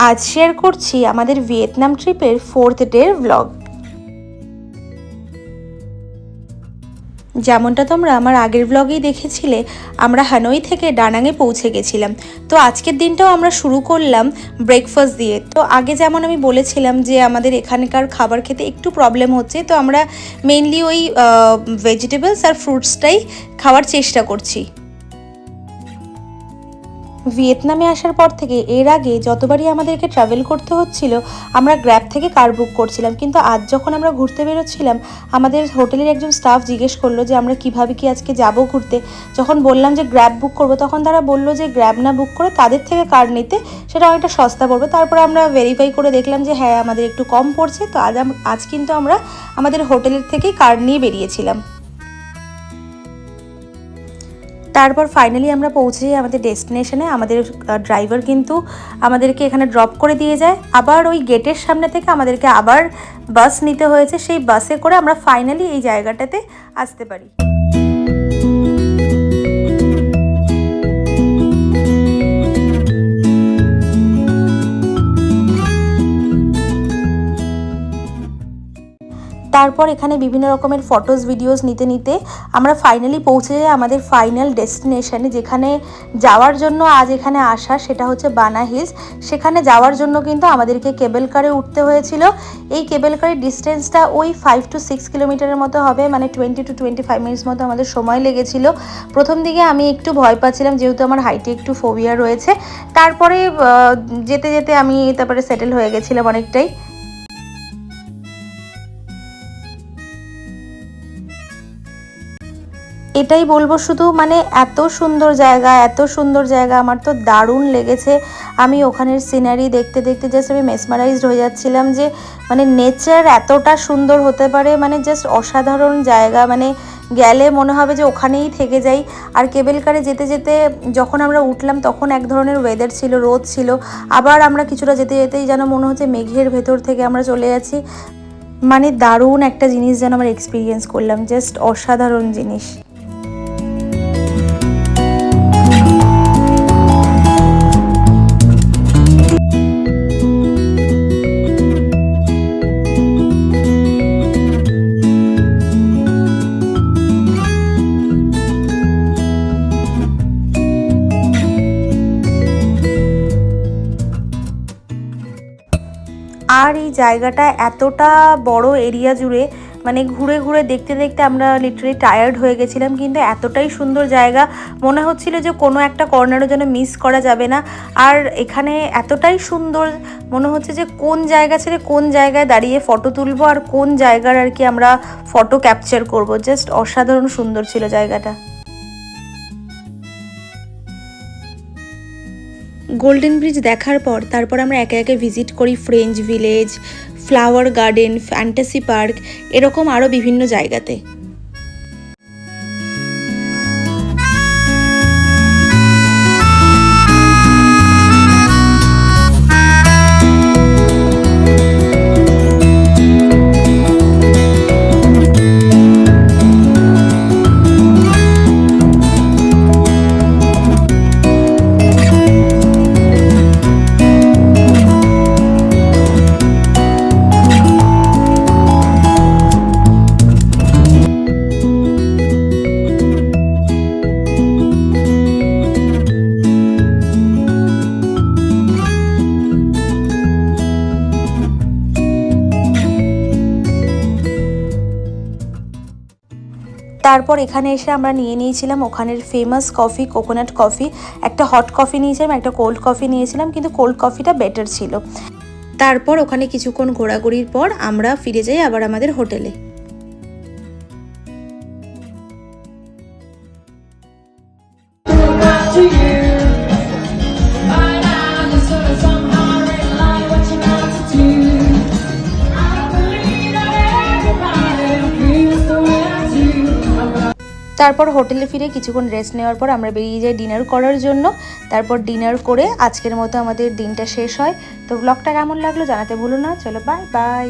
আজ শেয়ার করছি আমাদের ভিয়েতনাম ট্রিপের 4th ডের ব্লগ। যেমনটা তোমরা আমার আগের ব্লগেই দেখেছিলে, আমরা হানয় থেকে ডানাঙে পৌঁছে গেছিলাম। তো আজকের দিনটাও আমরা শুরু করলাম ব্রেকফাস্ট দিয়ে। তো আগে যেমন আমি বলেছিলাম যে আমাদের এখানকার খাবার খেতে একটু প্রবলেম হচ্ছে, তো আমরা মেইনলি ওই ভেজিটেবলস আর ফ্রুটসটাই খাওয়ার চেষ্টা করছি। ভিয়েতনামে আসার পর থেকে এর আগে যতবারই আমাদেরকে ট্রাভেল করতে হচ্ছিল আমরা গ্র্যাব থেকে কার বুক করছিলাম, কিন্তু আজ যখন আমরা ঘুরতে বেরোচ্ছিলাম আমাদের হোটেলের একজন স্টাফ জিজ্ঞেস করলো যে আমরা কিভাবে কি আজকে যাব ঘুরতে। যখন বললাম যে গ্র্যাব বুক করব, তখন তারা বললো যে গ্র্যাব না বুক করে তাদের থেকে কার নিতে সেটা অনেকটা সস্তা পড়বে। তারপরে আমরা ভেরিফাই করে দেখলাম যে হ্যাঁ আমাদের একটু কম পড়ছে। তো আজ কিন্তু আমরা আমাদের হোটেলের থেকেই কার নিয়ে বেরিয়েছিলাম। তারপর ফাইনালি আমরা পৌঁছে যাই আমাদের ডেস্টিনেশনে। আমাদের ড্রাইভার কিন্তু আমাদেরকে এখানে ড্রপ করে দিয়ে যায়, আবার ওই গেটের সামনে থেকে আমাদেরকে আবার বাস নিতে হয়েছে। সেই বাসে করে আমরা ফাইনালি এই জায়গাটাতে আসতে পারি। তারপর এখানে বিভিন্ন রকমের ফটোস ভিডিওস নিতে নিতে আমরা ফাইনালি পৌঁছে যাই আমাদের ফাইনাল ডেস্টিনেশনে, যেখানে যাওয়ার জন্য আজ এখানে আসা, সেটা হচ্ছে বানা হিলস। সেখানে যাওয়ার জন্য কিন্তু আমাদেরকে কেবল কারে উঠতে হয়েছিল। এই কেবল কারের ডিস্টেন্সটা ওই 5 to 6 কিলোমিটারের মতো হবে, মানে 20 to 25 মিনিটস মতো আমাদের সময় লেগেছিল। প্রথম দিকে আমি একটু ভয় পাচ্ছিলাম, যেহেতু আমার হাইটে একটু ফোবিয়া রয়েছে। তারপরে যেতে যেতে আমি তারপরে সেটেল হয়ে গেছিলাম অনেকটাই। এটাই বলবো শুধু, মানে এত সুন্দর জায়গা, আমার তো দারুণ লেগেছে। আমি ওখানের সিনারি দেখতে দেখতে জাস্ট আমি মেসমারাইজড হয়ে যাচ্ছিলাম যে মানে নেচার এতটা সুন্দর হতে পারে, মানে জাস্ট অসাধারণ জায়গা। মানে গেলে মনে হবে যে ওখানেই থেকে যাই। আর কেবল কারে যেতে যেতে যখন আমরা উঠলাম তখন এক ধরনের ওয়েদার ছিল, রোদ ছিল। আবার আমরা কিছুটা যেতে যেতেই যেন মনে হচ্ছে মেঘের ভেতর থেকে আমরা চলে যাচ্ছি। মানে দারুণ একটা জিনিস যেন আমরা এক্সপিরিয়েন্স করলাম, জাস্ট অসাধারণ জিনিস। আর এই জায়গাটা এতটা বড় এরিয়া জুড়ে, মানে ঘুরে ঘুরে দেখতে দেখতে আমরা লিটারালি টায়ার্ড হয়ে গেছিলাম, কিন্তু এতটাই সুন্দর জায়গা মনে হচ্ছিল যে কোনো একটা কর্নারও যেন মিস করা যাবে না। আর এখানে এতটাই সুন্দর মনে হচ্ছে যে কোন জায়গা ছেড়ে কোন জায়গায় দাঁড়িয়ে ফটো তুলবো আর কোন জায়গার আর কি আমরা ফটো ক্যাপচার করব। জাস্ট অসাধারণ সুন্দর ছিল জায়গাটা। গোল্ডেন ব্রিজ দেখার পর তারপর আমরা একে একে ভিজিট করি French village, flower garden, fantasy park, এরকম আরও বিভিন্ন জায়গাতে। তারপর এখানে এসে আমরা নিয়ে নিয়েছিলাম ওখানের ফেমাস কফি, কোকোনাট কফি। একটা হট কফি নিয়েছিলাম, একটা কোল্ড কফি নিয়েছিলাম, কিন্তু কোল্ড কফিটা বেটার ছিল। তারপর ওখানে কিছুক্ষণ ঘোরাঘুরির পর আমরা ফিরে যাই আবার আমাদের হোটেলে। তারপর হোটেলে ফিরে কিছুক্ষণ রেস্ট নেওয়ার পর আমরা বেরিয়ে যাই ডিনার করার জন্য। তারপর ডিনার করে আজকের মতো আমাদের দিনটা শেষ হয়। তো ব্লগটা কেমন লাগলো জানাতে ভুলো না। চলো বাই বাই।